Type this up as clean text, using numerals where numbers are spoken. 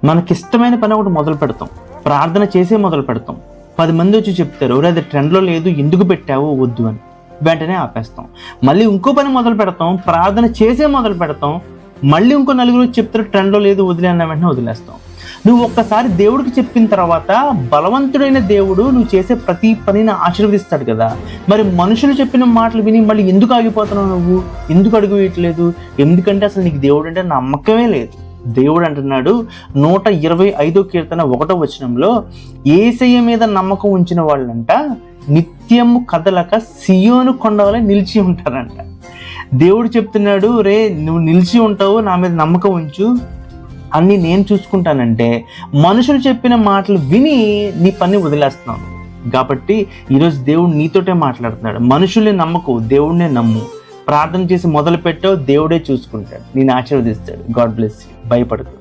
మనకిష్టమైన పని ఒకటి మొదలు పెడతాం, ప్రార్థన చేసే మొదలు పెడతాం. 10 మంది వచ్చి చెప్తారు, అది ట్రెండ్లో లేదు, ఎందుకు పెట్టావు, వద్దు అని. వెంటనే ఆపేస్తాం. మళ్ళీ ఇంకో పని మొదలు పెడతాం, ప్రార్థన చేసే మొదలు పెడతాం. మళ్ళీ ఇంకో నలుగురు చెప్తారు, ట్రెండ్లో లేదు, వదిలే అన్న వెంటనే వదిలేస్తాం. నువ్వు ఒక్కసారి దేవుడికి చెప్పిన తర్వాత బలవంతుడైన దేవుడు నువ్వు చేసే ప్రతి పనిని ఆశీర్వదిస్తాడు కదా. మరి మనుషులు చెప్పిన మాటలు విని మళ్ళీ ఎందుకు ఆగిపోతున్నావు, నువ్వు ఎందుకు అడుగు వేయట్లేదు? ఎందుకంటే అసలు నీకు దేవుడు అంటే నమ్మకమే లేదు. దేవుడు అంటున్నాడు 125వ కీర్తన 1వ వచనంలో, యేసయ్య మీద నమ్మకం ఉంచిన వాళ్ళంట నిత్యము కదలక సియోను కొండ వలె నిలిచి ఉంటారంట. దేవుడు చెప్తున్నాడు, రే నువ్వు నిలిచి ఉంటావు, నా మీద నమ్మకం ఉంచు, అన్ని నేను చూసుకుంటానంటే మనుషులు చెప్పిన మాటలు విని నీ పని వదిలేస్తున్నాను. కాబట్టి ఈరోజు దేవుడు నీతోటే మాట్లాడుతున్నాడు. మనుషుల్ని నమ్మకు, దేవుడినే నమ్ము. ప్రార్థన చేసి మొదలు పెట్టావు, దేవుడే చూసుకుంటాడు, నేను ఆశీర్వదిస్తాడు. God bless you. భయపడకు.